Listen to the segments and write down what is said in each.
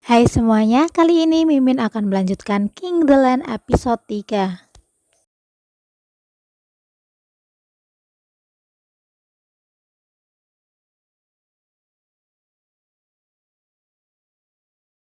Hai semuanya, kali ini Mimin akan melanjutkan King the Land episode 3.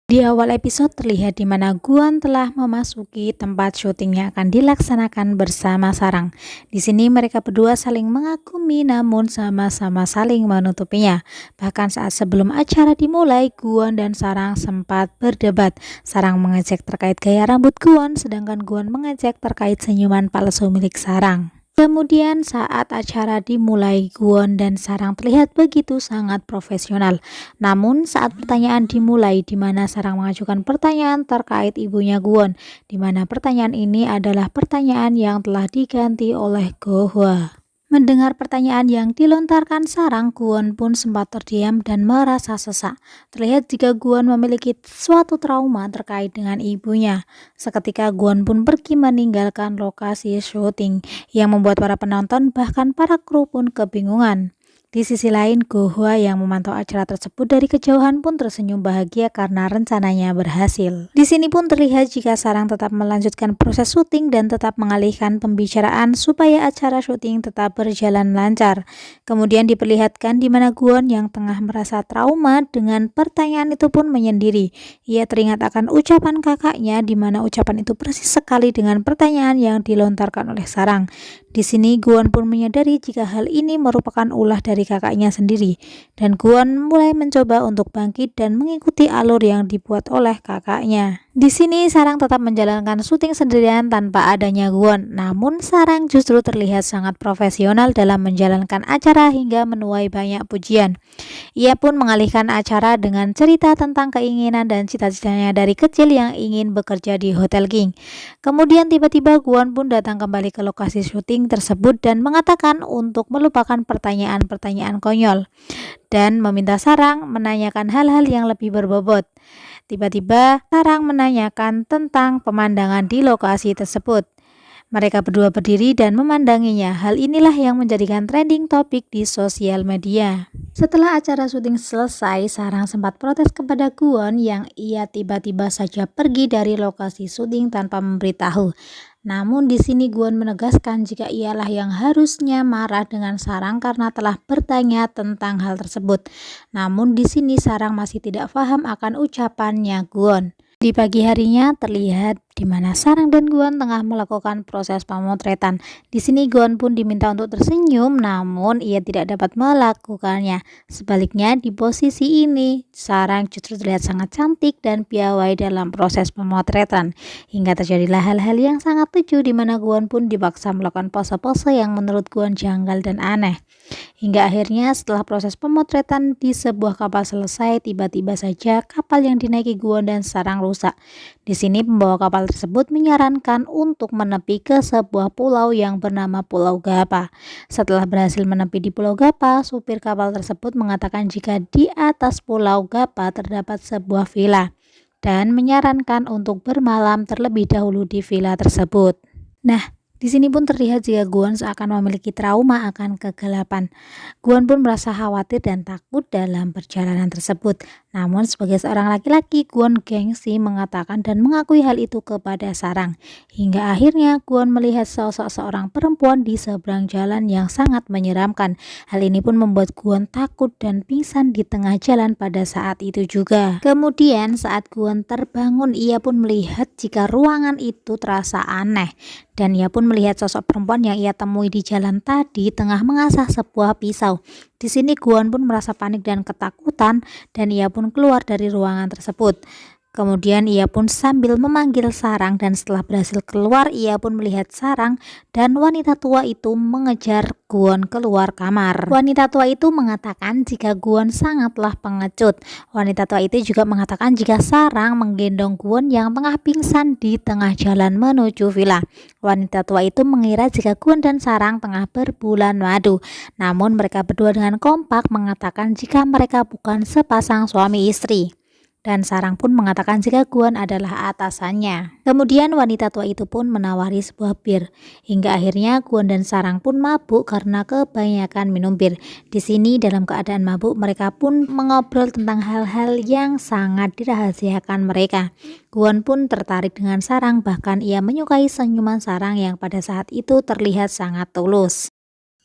Di awal episode terlihat di mana Guan telah memasuki tempat syuting yang akan dilaksanakan bersama Sarang. Di sini mereka berdua saling mengagumi namun sama-sama saling menutupinya. Bahkan saat sebelum acara dimulai, Guan dan Sarang sempat berdebat. Sarang mengejek terkait gaya rambut Guan, sedangkan Guan mengejek terkait senyuman palsu milik Sarang. Kemudian saat acara dimulai, Guon dan Sarang terlihat begitu sangat profesional. Namun saat pertanyaan dimulai, di mana Sarang mengajukan pertanyaan terkait ibunya Guon, di mana pertanyaan ini adalah pertanyaan yang telah diganti oleh Go Hwa. Mendengar pertanyaan yang dilontarkan Sarang, Guon pun sempat terdiam dan merasa sesak. Terlihat jika Guon memiliki suatu trauma terkait dengan ibunya. Seketika Guon pun pergi meninggalkan lokasi syuting, yang membuat para penonton bahkan para kru pun kebingungan. Di sisi lain, Go Hwa yang memantau acara tersebut dari kejauhan pun tersenyum bahagia karena rencananya berhasil. Di sini pun terlihat jika Sarang tetap melanjutkan proses syuting dan tetap mengalihkan pembicaraan supaya acara syuting tetap berjalan lancar. Kemudian diperlihatkan di mana Guon yang tengah merasa trauma dengan pertanyaan itu pun menyendiri. Ia teringat akan ucapan kakaknya, di mana ucapan itu persis sekali dengan pertanyaan yang dilontarkan oleh Sarang. Di sini Guon pun menyadari jika hal ini merupakan ulah dari kakaknya sendiri, dan Guon mulai mencoba untuk bangkit dan mengikuti alur yang dibuat oleh kakaknya. Di sini Sarang tetap menjalankan syuting sendirian tanpa adanya Guon, namun Sarang justru terlihat sangat profesional dalam menjalankan acara hingga menuai banyak pujian. Ia pun mengalihkan acara dengan cerita tentang keinginan dan cita-citanya dari kecil yang ingin bekerja di Hotel King. Kemudian tiba-tiba Guon pun datang kembali ke lokasi syuting tersebut dan mengatakan untuk melupakan pertanyaan-pertanyaan konyol dan meminta Sarang menanyakan hal-hal yang lebih berbobot. Tiba-tiba Sarang menanyakan tentang pemandangan di lokasi tersebut. Mereka berdua berdiri dan memandanginya. Hal inilah yang menjadikan trending topik di sosial media. Setelah acara syuting selesai, Sarang sempat protes kepada Guon yang ia tiba-tiba saja pergi dari lokasi syuting tanpa memberitahu. Namun di sini Guon menegaskan jika ialah yang harusnya marah dengan Sarang karena telah bertanya tentang hal tersebut. Namun di sini Sarang masih tidak paham akan ucapannya Guon. Di pagi harinya terlihat di mana Sarang dan Guon tengah melakukan proses pemotretan. Di sini Guon pun diminta untuk tersenyum, namun ia tidak dapat melakukannya. Sebaliknya di posisi ini Sarang justru terlihat sangat cantik dan piawai dalam proses pemotretan. Hingga terjadilah hal-hal yang sangat lucu di mana Guon pun dipaksa melakukan pose-pose yang menurut Guon janggal dan aneh. Hingga akhirnya setelah proses pemotretan di sebuah kapal selesai, tiba-tiba saja kapal yang dinaiki Guon dan Sarang rusak. Di sini pembawa kapal tersebut menyarankan untuk menepi ke sebuah pulau yang bernama Pulau Gapa. Setelah berhasil menepi di Pulau Gapa, supir kapal tersebut mengatakan jika di atas Pulau Gapa terdapat sebuah villa dan menyarankan untuk bermalam terlebih dahulu di villa tersebut. Nah, di sini pun terlihat jika Guon seakan memiliki trauma akan kegelapan. Guon pun merasa khawatir dan takut dalam perjalanan tersebut. Namun sebagai seorang laki-laki, Guon gengsi mengatakan dan mengakui hal itu kepada Sarang. Hingga akhirnya Guon melihat sosok seorang perempuan di seberang jalan yang sangat menyeramkan. Hal ini pun membuat Guon takut dan pingsan di tengah jalan pada saat itu juga. Kemudian saat Guon terbangun, ia pun melihat jika ruangan itu terasa aneh. Dan ia pun melihat sosok perempuan yang ia temui di jalan tadi tengah mengasah sebuah pisau. Di sini Guon pun merasa panik dan ketakutan dan ia pun keluar dari ruangan tersebut. Kemudian ia pun sambil memanggil Sarang dan setelah berhasil keluar ia pun melihat Sarang dan wanita tua itu mengejar Guon keluar kamar. Wanita tua itu mengatakan jika Guon sangatlah pengecut. Wanita tua itu juga mengatakan jika Sarang menggendong Guon yang tengah pingsan di tengah jalan menuju villa. Wanita tua itu mengira jika Guon dan Sarang tengah berbulan madu. Namun mereka berdua dengan kompak mengatakan jika mereka bukan sepasang suami istri. dan Sarang pun mengatakan jika Kwon adalah atasannya. Kemudian wanita tua itu pun menawari sebuah bir, hingga akhirnya Kwon dan Sarang pun mabuk karena kebanyakan minum bir. Di sini dalam keadaan mabuk mereka pun mengobrol tentang hal-hal yang sangat dirahasiakan mereka. Kwon pun tertarik dengan Sarang, bahkan ia menyukai senyuman Sarang yang pada saat itu terlihat sangat tulus.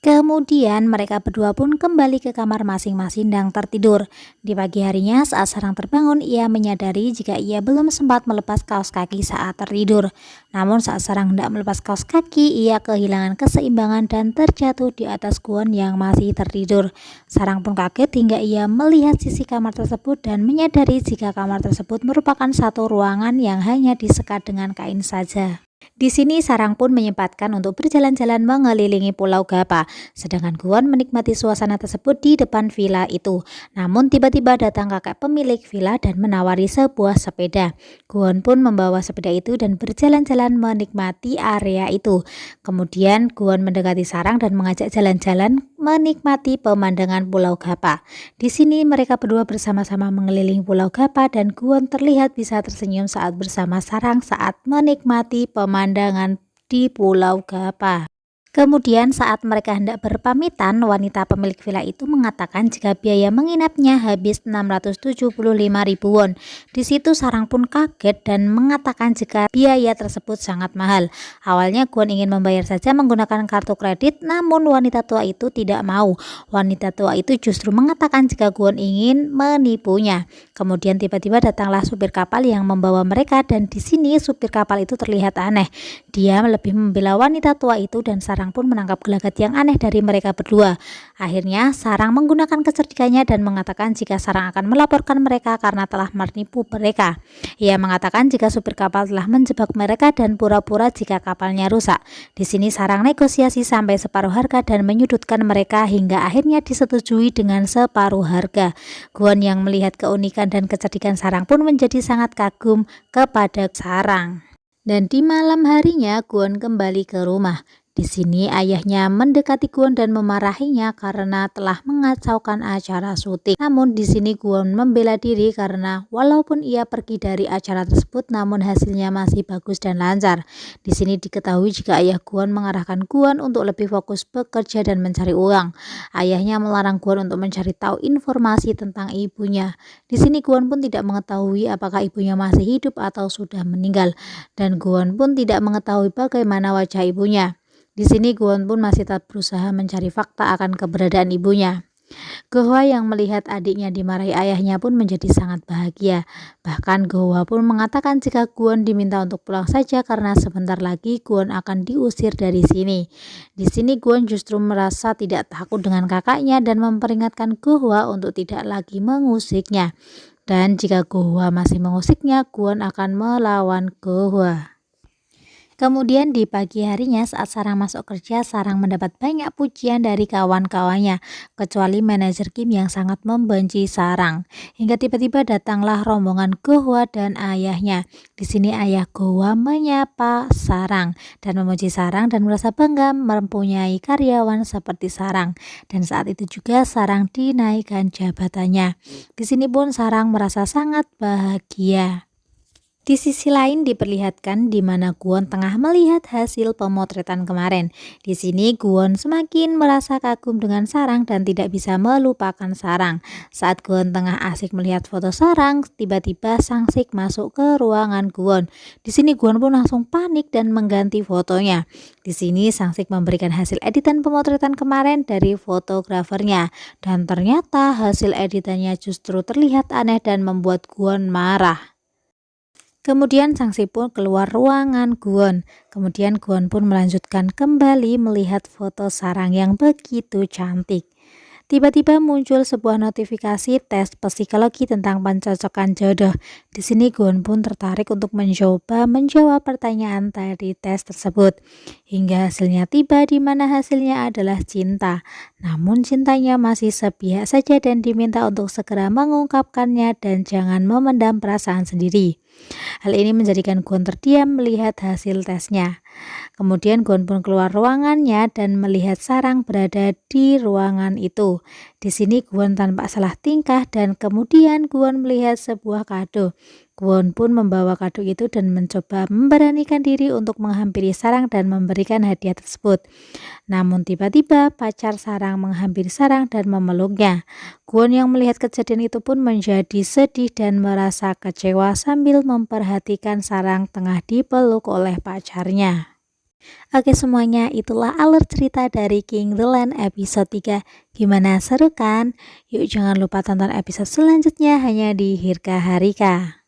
Kemudian mereka berdua pun kembali ke kamar masing-masing dan tertidur. Di pagi harinya saat Sarang terbangun, ia menyadari jika ia belum sempat melepas kaos kaki saat tertidur. Namun saat Sarang hendak melepas kaos kaki, ia kehilangan keseimbangan dan terjatuh di atas Kwon yang masih tertidur. Sarang pun kaget hingga ia melihat sisi kamar tersebut dan menyadari jika kamar tersebut merupakan satu ruangan yang hanya disekat dengan kain saja. Di sini Sarang pun menyempatkan untuk berjalan-jalan mengelilingi Pulau Gapa, sedangkan Kwon menikmati suasana tersebut di depan villa itu. Namun tiba-tiba datang kakek pemilik villa dan menawari sebuah sepeda. Kwon pun membawa sepeda itu dan berjalan-jalan menikmati area itu. Kemudian Kwon mendekati Sarang dan mengajak jalan-jalan menikmati pemandangan Pulau Gapa. Di sini mereka berdua bersama-sama mengelilingi Pulau Gapa dan Kwon terlihat bisa tersenyum saat bersama Sarang saat menikmati pemandangan di Pulau Gapa. Kemudian saat mereka hendak berpamitan, wanita pemilik villa itu mengatakan jika biaya menginapnya habis 675.000 won. Di situ Sarang pun kaget dan mengatakan jika biaya tersebut sangat mahal. Awalnya Kwon ingin membayar saja menggunakan kartu kredit, namun wanita tua itu tidak mau. Wanita tua itu justru mengatakan jika Kwon ingin menipunya. Kemudian tiba-tiba datanglah supir kapal yang membawa mereka, dan di sini supir kapal itu terlihat aneh. Dia lebih membela wanita tua itu dan Sarang pun menangkap gelagat yang aneh dari mereka berdua. Akhirnya Sarang menggunakan kecerdikannya dan mengatakan jika Sarang akan melaporkan mereka karena telah menipu mereka. Ia mengatakan jika supir kapal telah menjebak mereka dan pura-pura jika kapalnya rusak. Di sini Sarang negosiasi sampai separuh harga dan menyudutkan mereka hingga akhirnya disetujui dengan separuh harga. Kwon yang melihat keunikan dan kecerdikan Sarang pun menjadi sangat kagum kepada Sarang. Dan di malam harinya Kwon kembali ke rumah. Di sini ayahnya mendekati Kwon dan memarahinya karena telah mengacaukan acara syuting. Namun di sini Kwon membela diri karena walaupun ia pergi dari acara tersebut, namun hasilnya masih bagus dan lancar. Di sini diketahui jika ayah Kwon mengarahkan Kwon untuk lebih fokus bekerja dan mencari uang. Ayahnya melarang Kwon untuk mencari tahu informasi tentang ibunya. Di sini Kwon pun tidak mengetahui apakah ibunya masih hidup atau sudah meninggal, dan Kwon pun tidak mengetahui bagaimana wajah ibunya. Di sini Kwon pun masih tetap berusaha mencari fakta akan keberadaan ibunya. Go-hwa yang melihat adiknya dimarahi ayahnya pun menjadi sangat bahagia. Bahkan Go-hwa pun mengatakan jika Kwon diminta untuk pulang saja karena sebentar lagi Kwon akan diusir dari sini. Di sini Kwon justru merasa tidak takut dengan kakaknya dan memperingatkan Go-hwa untuk tidak lagi mengusiknya. Dan jika Go-hwa masih mengusiknya, Kwon akan melawan Go-hwa. Kemudian di pagi harinya saat Sarang masuk kerja, Sarang mendapat banyak pujian dari kawan-kawannya, kecuali manajer Kim yang sangat membenci Sarang. Hingga tiba-tiba datanglah rombongan Go-hwa dan ayahnya. Di sini ayah Go-hwa menyapa Sarang dan memuji Sarang dan merasa bangga mempunyai karyawan seperti Sarang. Dan saat itu juga Sarang dinaikkan jabatannya. Di sini pun Sarang merasa sangat bahagia. Di sisi lain diperlihatkan di mana Kwon tengah melihat hasil pemotretan kemarin. Di sini Kwon semakin merasa kagum dengan Sarang dan tidak bisa melupakan Sarang. Saat Kwon tengah asik melihat foto Sarang, tiba-tiba Sang-sik masuk ke ruangan Kwon. Di sini Kwon pun langsung panik dan mengganti fotonya. Di sini Sang-sik memberikan hasil editan pemotretan kemarin dari fotografernya, dan ternyata hasil editannya justru terlihat aneh dan membuat Kwon marah. Kemudian Sang-sik pun keluar ruangan Kwon. Kemudian Kwon pun melanjutkan kembali melihat foto Sarang yang begitu cantik. Tiba-tiba muncul sebuah notifikasi tes psikologi tentang pencocokan jodoh. Di sini Kwon pun tertarik untuk mencoba menjawab pertanyaan dari tes tersebut. Hingga hasilnya tiba, di mana hasilnya adalah cinta. Namun cintanya masih sepihak saja dan diminta untuk segera mengungkapkannya dan jangan memendam perasaan sendiri. Hal ini menjadikan Kwon terdiam melihat hasil tesnya. Kemudian Kwon pun keluar ruangannya dan melihat sarang berada di ruangan itu. Di sini Kwon tanpa salah tingkah dan kemudian Kwon melihat sebuah kado. Kwon pun membawa kado itu dan mencoba memberanikan diri untuk menghampiri sarang dan memberikan hadiah tersebut. Namun tiba-tiba pacar sarang menghampiri sarang dan memeluknya. Kwon yang melihat kejadian itu pun menjadi sedih dan merasa kecewa sambil memperhatikan sarang tengah dipeluk oleh pacarnya. Oke semuanya, itulah alur cerita dari King The Land episode 3. Gimana, seru kan? Yuk jangan lupa tonton episode selanjutnya hanya di Hirka Harika.